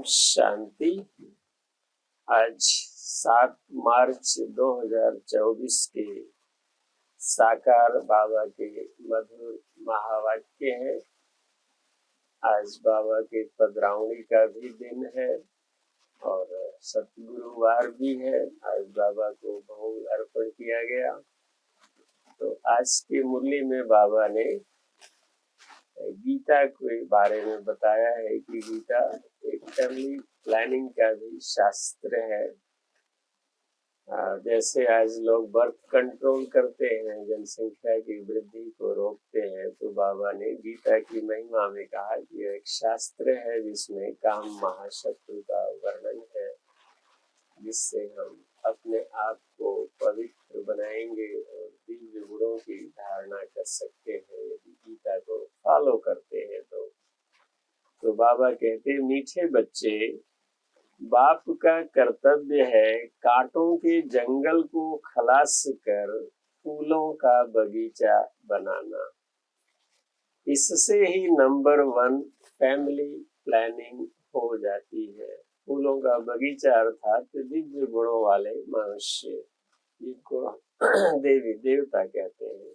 शांति। आज 7 मार्च 2024 के साकार बाबा के मधुर महावाक्य है। आज बाबा के पधरावणी का भी दिन है और सतगुरुवार भी है। आज बाबा को भोग अर्पण किया गया। तो आज की मुरली में बाबा ने गीता के बारे में बताया है कि गीता एक फैमिली प्लानिंग का भी शास्त्र है। जैसे आज लोग बर्थ कंट्रोल करते हैं, जनसंख्या की वृद्धि को रोकते हैं, तो बाबा ने गीता की महिमा में कहा कि यह एक शास्त्र है जिसमें काम महाशत्रु का वर्णन है, जिससे हम अपने आप को पवित्र बनाएंगे और दिव्य गुणों की धारणा कर सकते हैं यदि गीता को फॉलो करते हैं। तो बाबा कहते, मीठे बच्चे, बाप का कर्तव्य है कांटों के जंगल को खलास कर फूलों का बगीचा बनाना। इससे ही नंबर 1 फैमिली प्लानिंग हो जाती है। फूलों का बगीचा अर्थात दिव्य गुणों वाले मनुष्य, जिनको देवी देवता कहते हैं।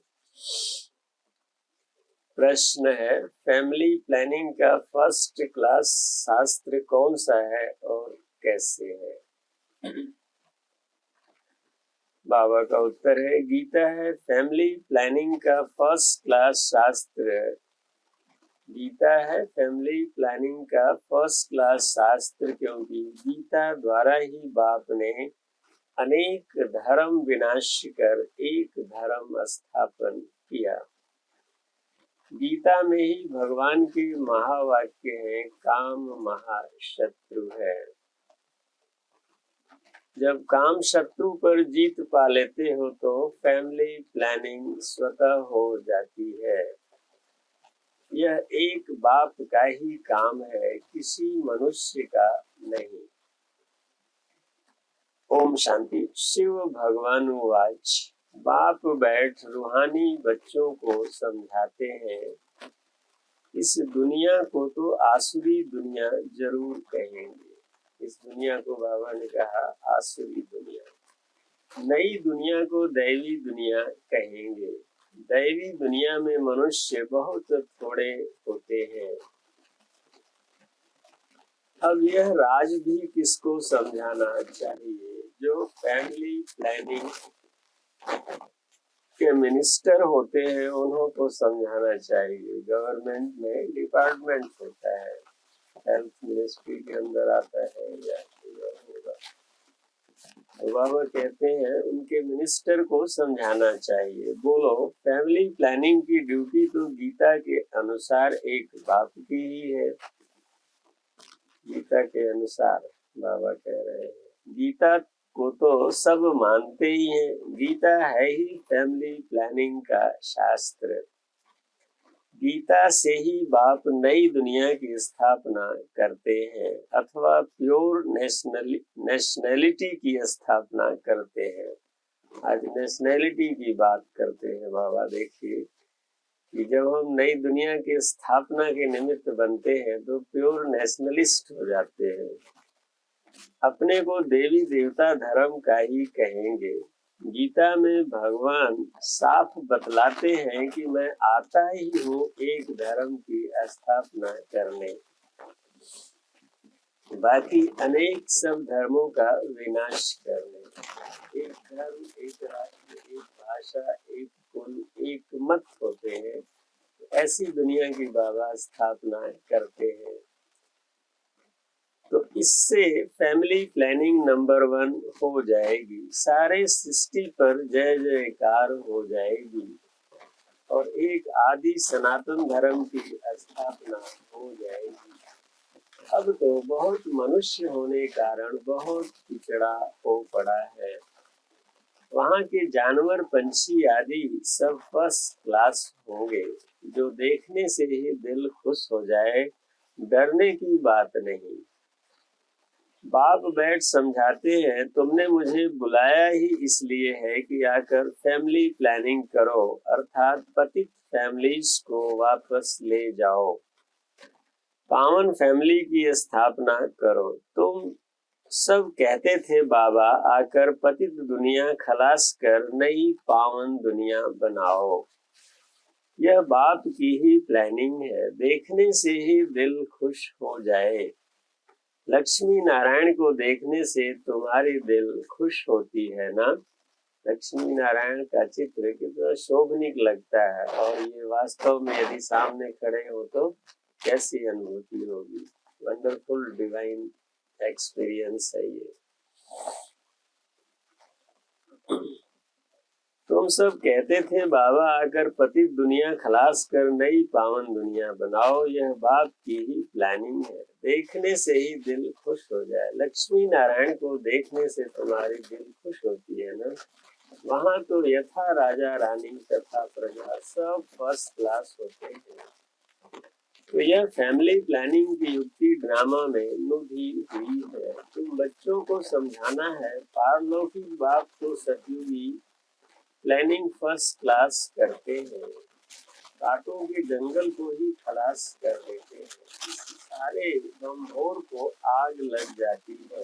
प्रश्न है, फैमिली प्लानिंग का फर्स्ट क्लास शास्त्र कौन सा है और कैसे है? बाबा का उत्तर है, गीता है फैमिली प्लानिंग का फर्स्ट क्लास शास्त्र। गीता है फैमिली प्लानिंग का फर्स्ट क्लास शास्त्र, क्योंकि गीता द्वारा ही बाप ने अनेक धर्म विनाश कर एक धर्म स्थापन किया। गीता में ही भगवान के महावाक्य हैं, काम महाशत्रु है। जब काम शत्रु पर जीत पा लेते हो तो फैमिली प्लानिंग स्वतः हो जाती है। यह एक बाप का ही काम है, किसी मनुष्य का नहीं। ओम शांति। शिव भगवान वाच, बाप बैठ रूहानी बच्चों को समझाते हैं, इस दुनिया को तो आसुरी दुनिया जरूर कहेंगे। इस दुनिया को बाबा ने कहा आसुरी दुनिया। नई दुनिया को दैवी दुनिया कहेंगे। दैवी दुनिया में मनुष्य बहुत थोड़े होते हैं। अब यह राज भी किसको समझाना चाहिए? जो फैमिली प्लानिंग के मिनिस्टर होते हैं उन्हों को समझाना चाहिए। गवर्नमेंट में डिपार्टमेंट होता है, हेल्थ मिनिस्ट्री के अंदर आता है या होगा। तो बाबा कहते हैं उनके मिनिस्टर को समझाना चाहिए। बोलो, फैमिली प्लानिंग की ड्यूटी तो गीता के अनुसार एक बाप की ही है। गीता के अनुसार बाबा कह रहे हैं, गीता को तो सब मानते ही हैं। गीता है ही फैमिली प्लानिंग का शास्त्र। गीता से ही बाप नई दुनिया की स्थापना करते हैं अथवा प्योर नेशनलिटी की स्थापना करते हैं। आज नेशनलिटी की बात करते हैं बाबा। देखिए कि जब हम नई दुनिया की स्थापना के निमित्त बनते हैं तो प्योर नेशनलिस्ट हो जाते हैं। अपने को देवी देवता धर्म का ही कहेंगे। गीता में भगवान साफ बतलाते हैं कि मैं आता ही हूँ एक धर्म की स्थापना करने, बाकी अनेक सब धर्मों का विनाश करने। एक धर्म, एक राष्ट्र, एक भाषा, एक कुल, एक मत होते हैं। ऐसी दुनिया की बाबा स्थापना करते हैं। तो इससे फैमिली प्लानिंग नंबर 1 हो जाएगी। सारे सृष्टि पर जय जयकार हो जाएगी और एक आदि सनातन धर्म की स्थापना हो जाएगी। अब तो बहुत मनुष्य होने कारण बहुत पिछड़ा हो पड़ा है। वहाँ के जानवर, पंछी आदि सब फर्स्ट क्लास होंगे, जो देखने से ही दिल खुश हो जाए। डरने की बात नहीं। बाप बैठ समझाते हैं, तुमने मुझे बुलाया ही इसलिए है कि आकर फैमिली प्लानिंग करो, अर्थात पतित फैमिलीज को वापस ले जाओ। पावन फैमिली की स्थापना करो। तुम सब कहते थे बाबा आकर पतित दुनिया खलास कर नई पावन दुनिया बनाओ। यह बाप की ही प्लानिंग है, देखने से ही दिल खुश हो जाए। लक्ष्मी नारायण को देखने से तुम्हारी दिल खुश होती है ना। लक्ष्मी नारायण का चित्र कितना शोभनीक लगता है, और ये वास्तव में यदि सामने खड़े हो तो कैसी अनुभूति होगी। वंडरफुल डिवाइन एक्सपीरियंस है ये। तुम सब कहते थे बाबा आकर पतित दुनिया खलास कर नई पावन दुनिया बनाओ। यह बाप की ही प्लानिंग है, देखने से ही दिल खुश हो जाए। लक्ष्मी नारायण को देखने से तुम्हारी दिल खुश होती है ना। वहाँ तो यथा राजा रानी तथा प्रजा सब फर्स्ट क्लास होते हैं। तो यह फैमिली प्लानिंग की युक्ति ड्रामा में नुदी हुई है। तुम बच्चों को समझाना है पारलौकिक बाप तो सतयुगी प्लानिंग फर्स्ट क्लास करते हैं, कांटों के जंगल को ही खलास कर देते हैं। इस सारे गंभोर को आग लग जाती है।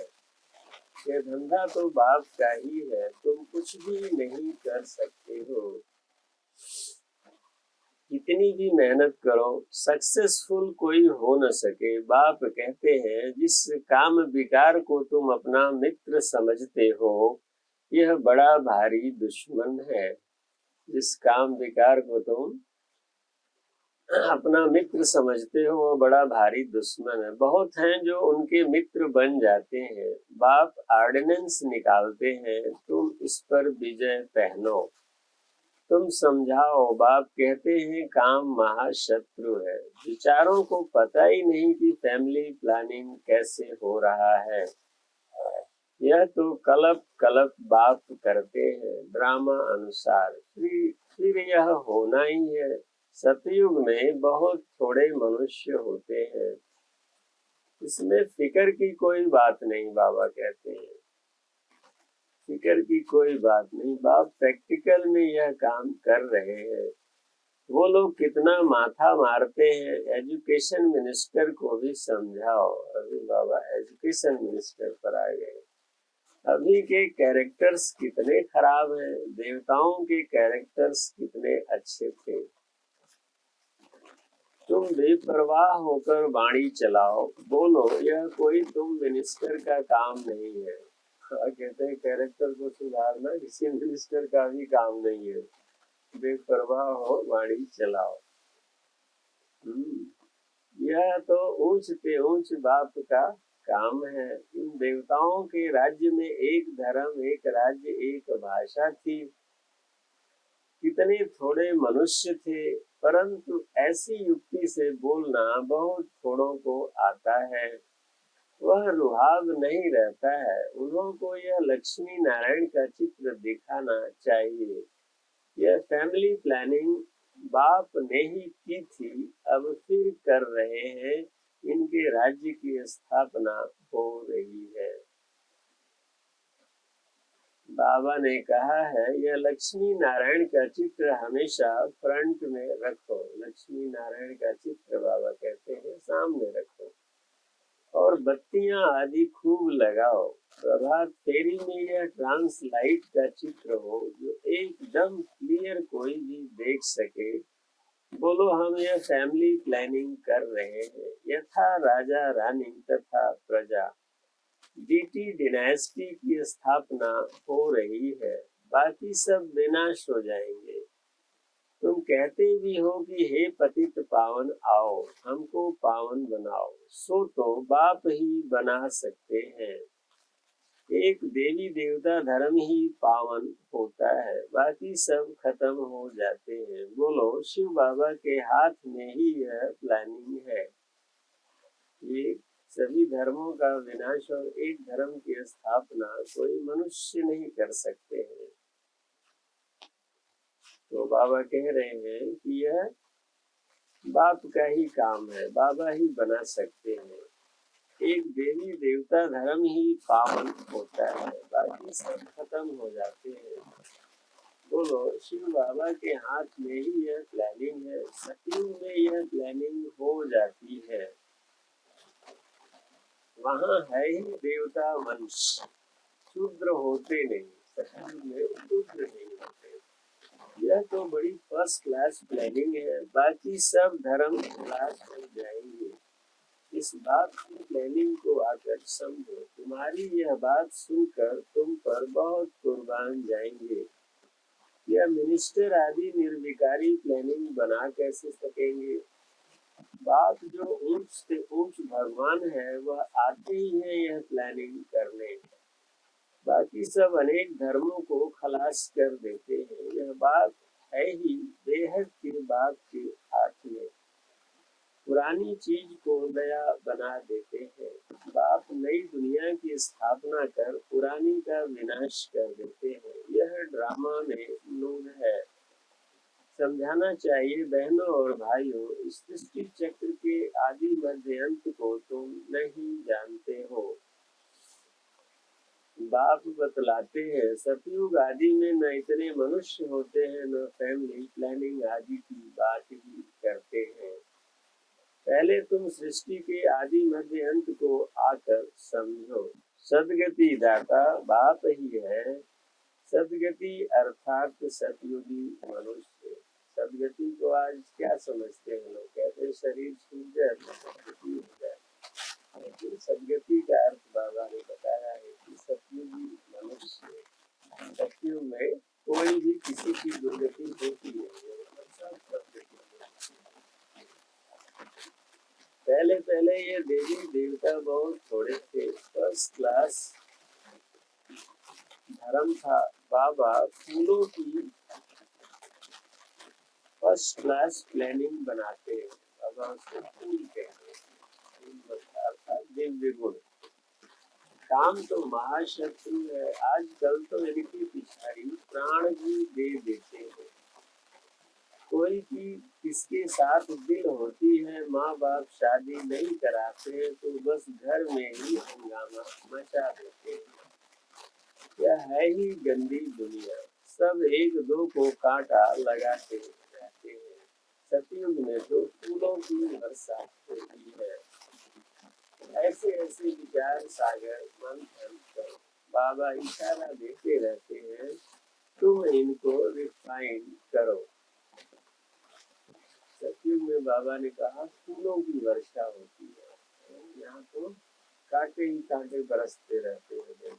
ये धंधा तो बाप का ही है, तुम कुछ भी नहीं कर सकते हो। कितनी भी मेहनत करो सक्सेसफुल कोई हो न सके। बाप कहते हैं जिस काम विकार को तुम अपना मित्र समझते हो यह बड़ा भारी दुश्मन है। जिस काम विकार को तुम अपना मित्र समझते हो वो बड़ा भारी दुश्मन है। बहुत हैं जो उनके मित्र बन जाते हैं। बाप ऑर्डिनेंस निकालते हैं, तुम इस पर विजय पहनो। तुम समझाओ, बाप कहते हैं काम महाशत्रु है। विचारों को पता ही नहीं कि फैमिली प्लानिंग कैसे हो रहा है। यह तो कलप कलप बाप करते हैं ड्रामा अनुसार। फिर यह होना ही है। सतयुग में बहुत थोड़े मनुष्य होते हैं, इसमें फिक्र की कोई बात नहीं। बाबा कहते हैं फिक्र की कोई बात नहीं। बाप प्रैक्टिकल में यह काम कर रहे हैं। वो लोग कितना माथा मारते हैं। एजुकेशन मिनिस्टर को भी समझाओ। अभी बाबा एजुकेशन मिनिस्टर पर आ गए। अभी के कैरेक्टर्स कितने खराब हैं, देवताओं के कैरेक्टर्स कितने अच्छे थे। तुम बेपरवाह होकर वाणी चलाओ, बोलो यह कोई तुम मिनिस्टर का काम नहीं है। कहते हैं कैरेक्टर को सुधारना किसी मिनिस्टर का भी काम नहीं है। बेपरवाह हो वाणी चलाओ। यह तो ऊंच पे ऊंच बाप का काम है। इन देवताओं के राज्य में एक धर्म, एक राज्य, एक भाषा थी। कितने थोड़े मनुष्य थे, परंतु ऐसी युक्ति से बोलना बहुत थोड़ों को आता है। वह रुहाब नहीं रहता है। उन्हों को यह लक्ष्मी नारायण का चित्र दिखाना चाहिए। यह फैमिली प्लानिंग बाप ने ही की थी, अब फिर कर रहे हैं। इनके राज्य की स्थापना हो रही है। बाबा ने कहा है यह लक्ष्मी नारायण का चित्र हमेशा फ्रंट में रखो। लक्ष्मी नारायण का चित्र बाबा कहते हैं सामने रखो, और बत्तियां आदि खूब लगाओ। प्रभात फेरी में यह ट्रांसलाइट का चित्र हो जो एकदम क्लियर कोई भी देख सके। बोलो हम यह फैमिली प्लानिंग कर रहे हैं, यथा राजा रानी तथा प्रजा। डीटी डिनास्टी की स्थापना हो रही है, बाकी सब विनाश हो जाएंगे। तुम कहते भी हो कि हे पतित पावन आओ हमको पावन बनाओ, सो तो बाप ही बना सकते हैं। एक देवी देवता धर्म ही पावन होता है, बाकी सब खत्म हो जाते हैं। बोलो शिव बाबा के हाथ में ही यह प्लानिंग है। ये सभी धर्मों का विनाश और एक धर्म की स्थापना कोई मनुष्य नहीं कर सकते हैं। तो बाबा कह रहे हैं कि यह बाप का ही काम है, बाबा ही बना सकते हैं। एक देवी देवता धर्म ही पावन होता है, बाकी सब खत्म हो जाते हैं। बोलो शिव बाबा के हाथ में ही यह प्लानिंग है। सतयुग में यह प्लानिंग हो जाती है। वहाँ है ही देवता मनुष्य, शूद्र होते नहीं, सतयुग में शूद्र नहीं होते। यह तो बड़ी फर्स्ट क्लास प्लानिंग है, बाकी सब धर्म क्लास हो जाएंगे। इस बात की प्लानिंग को आकर समझो, तुम्हारी यह बात सुनकर तुम पर बहुत कुर्बान जाएंगे। यह मिनिस्टर आदि निर्विकारी प्लानिंग बना कैसे सकेंगे? बाप जो ऊंच से ऊंच भगवान है वह आते ही है यह प्लानिंग करने, बाकी सब अनेक धर्मों को खलास कर देते हैं। यह बात है ही बेहद के बाप के हाथ में, पुरानी चीज को नया बना देते हैं। बाप नई दुनिया की स्थापना कर पुरानी का विनाश कर देते हैं। यह ड्रामा में नून है। समझाना चाहिए बहनों और भाइयों, इस सृष्टि चक्र के आदि मध्य अंत को तुम नहीं जानते हो। बाप बतलाते हैं सतयुग आदि में न इतने मनुष्य होते हैं, न फैमिली प्लानिंग आदि की बात ही करते हैं। पहले तुम सृष्टि के आदि मध्य अंत को आकर समझो। सदगति दाता बाप ही है। सदगति अर्थात सतयुगी मनुष्य। सदगति को आज क्या समझते हैं लोग, कहते हैं शरीर छूट जाए तो सदगति हो जाए, लेकिन सदगति का अर्थ बाबा ने बताया है कि सतयुगी मनुष्य। सतयुग में कोई भी किसी की दुर्गति होती है, सब सदगति। पहले पहले ये देवी देवता बहुत थोड़े थे, फर्स्ट क्लास धर्म था। बाबा फूलों की फर्स्ट क्लास प्लानिंग बनाते हैं। बाबा उसको फूल कहते हैं, अर्थात दिव्य गुण। काम तो महाशत्रु है, आजकल तो इनकी पिछाड़ी प्राण भी दे देते हैं। कोई की किसके साथ दिल होती है, माँ बाप शादी नहीं कराते तो बस घर में ही हंगामा मचा देते हैं। यह है ही गंदी दुनिया, सब एक दो को कांटा लगाते रहते हैं। सतयुग में तो फूलों की वर्षा होती है। ऐसे ऐसे विचार सागर मंथन करो, बाबा इशारा देते रहते हैं, तुम इनको रिफाइन करो। सतयुग में बाबा ने कहा फूलों की वर्षा होती है, यहाँ तो कांटे ही कांटे बरसते रहते हैं।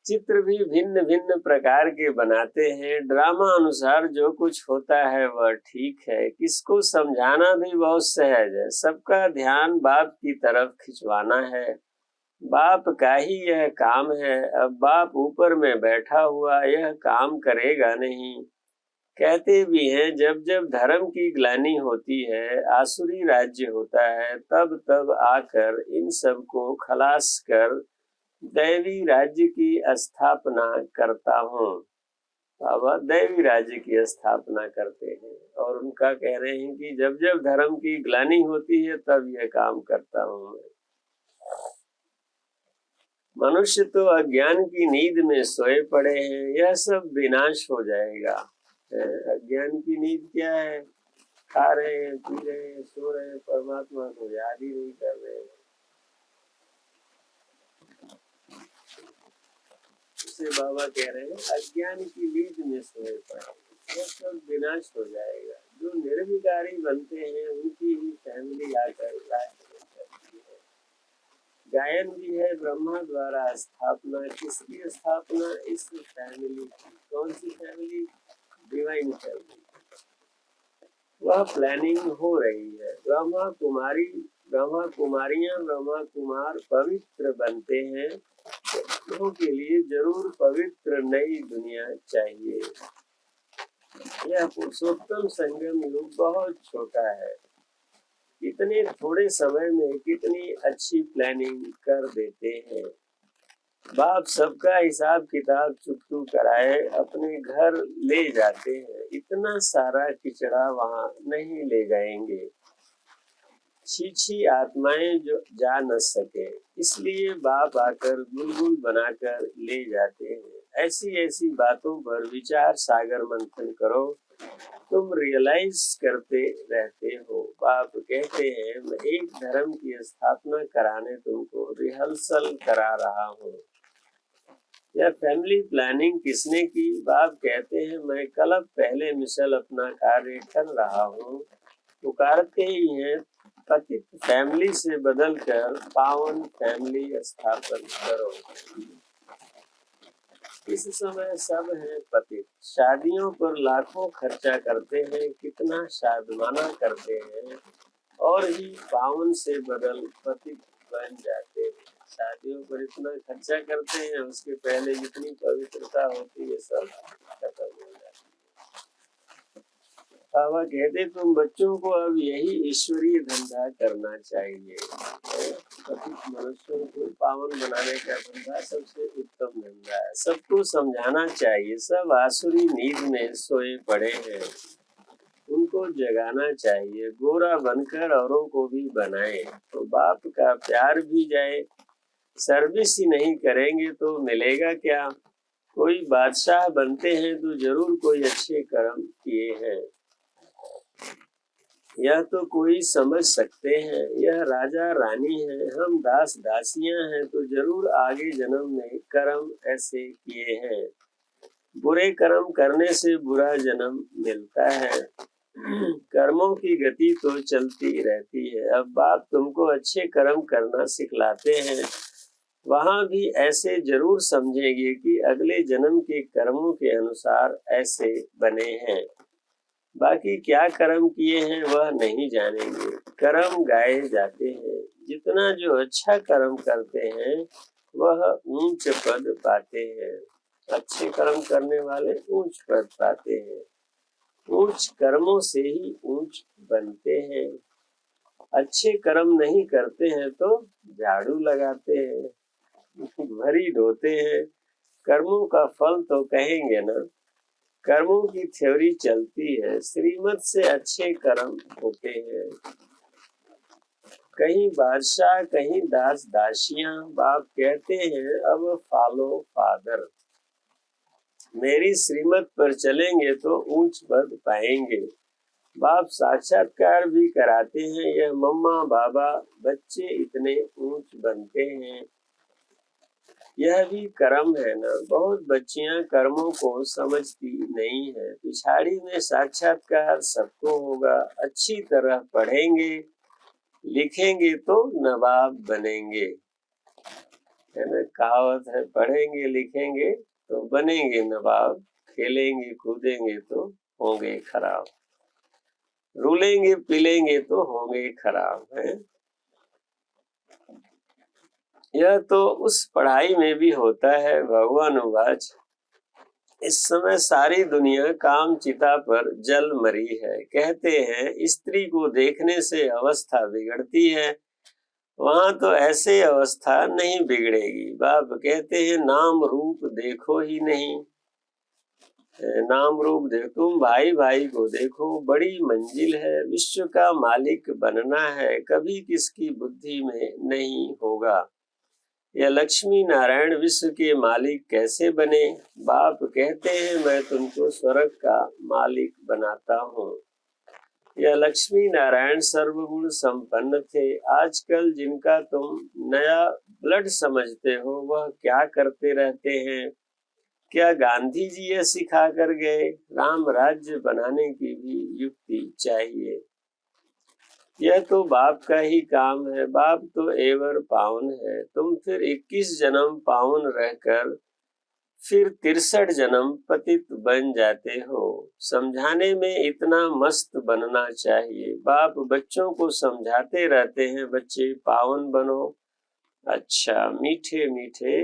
चित्र भी भिन्न भिन्न प्रकार के बनाते हैं। ड्रामा अनुसार जो कुछ होता है वह ठीक है, किसको समझाना भी बहुत सहज है। सबका ध्यान बाप की तरफ खिंचवाना है। बाप का ही यह काम है। अब बाप ऊपर में बैठा हुआ यह काम करेगा नहीं। कहते भी हैं जब जब धर्म की ग्लानि होती है, आसुरी राज्य होता है, तब तब आकर इन सब को खलास कर दैवी राज्य की स्थापना करता हूँ। बाबा दैवी राज्य की स्थापना करते हैं और उनका कह रहे हैं कि जब जब धर्म की ग्लानि होती है तब यह काम करता हूँ मैं। मनुष्य तो अज्ञान की नींद में सोए पड़े हैं, यह सब विनाश हो जाएगा। अज्ञान की नींद क्या है? खा रहे हैं, पी रहे हैं, सो रहे हैं, परमात्मा को याद ही नहीं कर रहे हैं। इसे बाबा कह रहे हैं अज्ञान की नींद में सोए पड़े, यह सब विनाश हो जाएगा। जो निर्विकारी बनते हैं उनकी ही फैमिली आकर लाइफ करती है। गायन भी है ब्रह्मा द्वारा स्थापना। किसकी स्थापना? इस फैमिली की। कौन सी फैमिली? Divine family. वह प्लानिंग हो रही है। ब्रह्मा कुमारियां, ब्रह्मा कुमार पवित्र बनते हैं। लोगों के लिए जरूर पवित्र नई दुनिया चाहिए। यह पुरुषोत्तम संगम युग बहुत छोटा है, इतने थोड़े समय में कितनी अच्छी प्लानिंग कर देते हैं। बाप सबका हिसाब किताब चुकतू कराए अपने घर ले जाते हैं। इतना सारा किचड़ा वहां नहीं ले जाएंगे, छी आत्माएं जो जा न सके, इसलिए बाप आकर बुलबुल बनाकर ले जाते हैं। ऐसी ऐसी बातों पर विचार सागर मंथन करो, तुम रियलाइज करते रहते हो। बाप कहते हैं मैं एक धर्म की स्थापना कराने तुमको रिहर्सल करा रहा हूँ। यह फैमिली प्लानिंग किसने की? बाप कहते हैं मैं कल पहले मिसल अपना कार्य कर रहा हूँ। पुकारते ही हैं पतित फैमिली से बदलकर पावन फैमिली स्थापन करो। इस समय सब हैं पतित, शादियों पर लाखों खर्चा करते हैं, कितना शादमाना करते हैं और ही पावन से बदल पतित बन जाते हैं। शादियों पर इतना खर्चा करते हैं, उसके पहले जितनी पवित्रता होती है सब खत्म हो जाती है। बाबा कहते तुम बच्चों को अब यही ईश्वरीय धंधा करना चाहिए। पतित मनुष्यों को पावन बनाने का धंधा सबसे उत्तम धंधा है। सबको समझाना चाहिए, सब आसुरी नींद में सोए पड़े हैं, उनको जगाना चाहिए। गोरा बनकर औरों को भी बनाए तो बाप का प्यार भी जाए। सर्विस ही नहीं करेंगे तो मिलेगा क्या? कोई बादशाह बनते हैं तो जरूर कोई अच्छे कर्म किए हैं, यह तो कोई समझ सकते हैं। यह राजा रानी है, हम दास दासियां हैं तो जरूर आगे जन्म में कर्म ऐसे किए हैं। बुरे कर्म करने से बुरा जन्म मिलता है। कर्मों की गति तो चलती रहती है। अब बाप तुमको अच्छे कर्म करना सिखलाते हैं। वहां भी ऐसे जरूर समझेंगे कि अगले जन्म के कर्मों के अनुसार ऐसे बने हैं। बाकी क्या कर्म किए हैं वह नहीं जानेंगे। कर्म गाए जाते हैं, जितना जो अच्छा कर्म करते हैं वह ऊंच पद पाते हैं। अच्छे कर्म करने वाले ऊंच पद पाते हैं। ऊंच कर्मों से ही ऊंच बनते हैं। अच्छे कर्म नहीं करते हैं तो झाड़ू लगाते हैं, भरी ढोते हैं। कर्मों का फल तो कहेंगे ना। कर्मों की थ्योरी चलती है, श्रीमत से अच्छे कर्म होते हैं। कहीं बादशाह कहीं दास दासियां। बाप कहते हैं अब फॉलो फादर, मेरी श्रीमत पर चलेंगे तो ऊंच पद पाएंगे। बाप साक्षात्कार भी कराते हैं, यह मम्मा बाबा बच्चे इतने ऊंच बनते हैं। यह भी कर्म है ना। बहुत बच्चियां कर्मों को समझती नहीं है। पिछाड़ी में साक्षात्कार सबको होगा। अच्छी तरह पढ़ेंगे लिखेंगे तो नवाब बनेंगे, है ना। कहावत है, पढ़ेंगे लिखेंगे तो बनेंगे नवाब, खेलेंगे कूदेंगे तो होंगे खराब, रूलेंगे पिलेंगे तो होंगे खराब, है। यह तो उस पढ़ाई में भी होता है। भगवान उवाच इस समय सारी दुनिया काम चिता पर जल मरी है। कहते हैं स्त्री को देखने से अवस्था बिगड़ती है, वहां तो ऐसे अवस्था नहीं बिगड़ेगी। बाप कहते हैं नाम रूप देखो ही नहीं। नाम रूप देखो, तुम भाई भाई को देखो, बड़ी मंजिल है। विश्व का मालिक बनना है, कभी किसकी बुद्धि में नहीं होगा। यह लक्ष्मी नारायण विश्व के मालिक कैसे बने? बाप कहते हैं मैं तुमको स्वर्ग का मालिक बनाता हूँ। यह लक्ष्मी नारायण सर्वगुण संपन्न थे। आजकल जिनका तुम नया ब्लड समझते हो वह क्या करते रहते हैं? क्या गांधी जी यह सिखा कर गए? राम राज्य बनाने की भी युक्ति चाहिए। यह तो बाप का ही काम है। बाप तो एवर पावन है। तुम फिर 21 जन्म पावन रहकर फिर 63 जन्म पतित बन जाते हो। समझाने में इतना मस्त बनना चाहिए। बाप बच्चों को समझाते रहते हैं बच्चे पावन बनो। अच्छा मीठे मीठे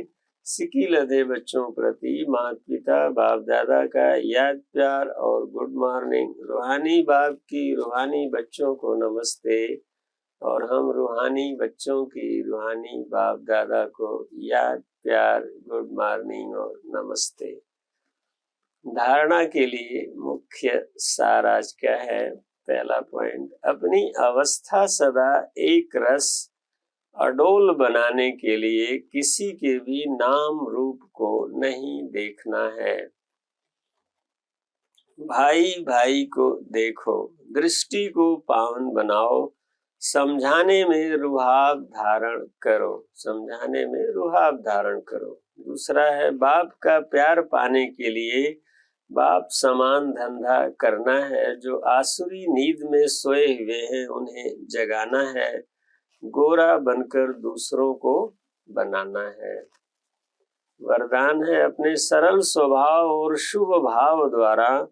सिकी लदे बच्चों प्रति माता पिता बाप दादा का याद प्यार और गुड मॉर्निंग। रूहानी बाप की रूहानी बच्चों को नमस्ते और हम रूहानी बच्चों की रूहानी बाप दादा को याद प्यार गुड मॉर्निंग और नमस्ते। धारणा के लिए मुख्य सार आज क्या है? पहला पॉइंट, अपनी अवस्था सदा एक रस अडोल बनाने के लिए किसी के भी नाम रूप को नहीं देखना है। भाई भाई को देखो, दृष्टि को पावन बनाओ, समझाने में रुहाब धारण करो, समझाने में रुहाब धारण करो। दूसरा है बाप का प्यार पाने के लिए बाप समान धंधा करना है। जो आसुरी नींद में सोए हुए हैं उन्हें जगाना है, गोरा बनकर दूसरों को बनाना है। वरदान है अपने सरल स्वभाव और शुभ भाव द्वारा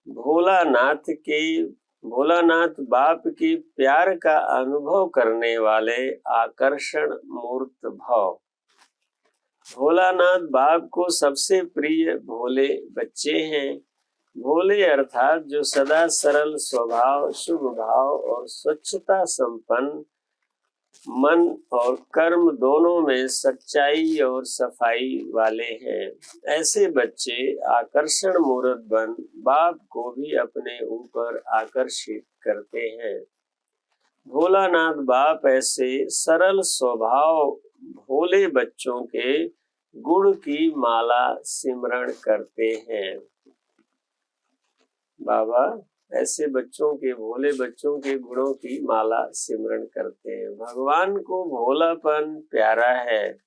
भोलानाथ बाप की प्यार का अनुभव करने वाले आकर्षण मूर्त भव। भोलानाथ बाप को सबसे प्रिय भोले बच्चे हैं। भोले अर्थात जो सदा सरल स्वभाव, शुभ भाव और स्वच्छता संपन्न, मन और कर्म दोनों में सच्चाई और सफाई वाले हैं। ऐसे बच्चे आकर्षण मूर्त बन बाप को भी अपने ऊपर आकर्षित करते हैं। भोलानाथ बाप ऐसे सरल स्वभाव भोले बच्चों के गुण की माला सिमरण करते हैं। बाबा ऐसे बच्चों के, भोले बच्चों के गुणों की माला सिमरण करते हैं। भगवान को भोलापन प्यारा है।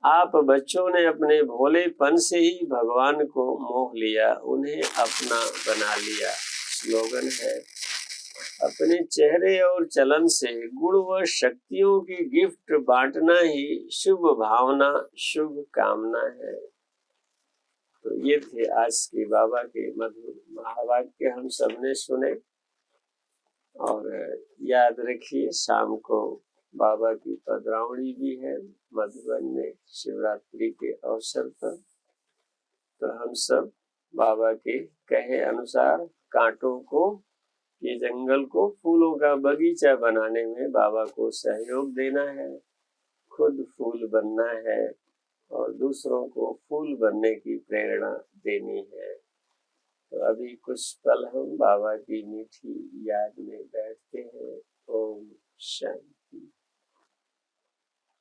आप बच्चों ने अपने भोलेपन से ही भगवान को मोह लिया, उन्हें अपना बना लिया। स्लोगन है अपने चेहरे और चलन से गुण व शक्तियों की गिफ्ट बांटना ही शुभ भावना, शुभ कामना है। तो ये थे आज के बाबा के मधुर महावाक्य, हम सबने सुने। और याद रखिए शाम को बाबा की पधरावणी भी है मधुबन में शिवरात्रि के अवसर पर। तो हम सब बाबा के कहे अनुसार कांटों को, ये जंगल को फूलों का बगीचा बनाने में बाबा को सहयोग देना है, खुद फूल बनना है और दूसरों को फूल बनने की प्रेरणा देनी है। तो अभी कुछ पल हम बाबा की मीठी याद में बैठते हैं। ओम शांति।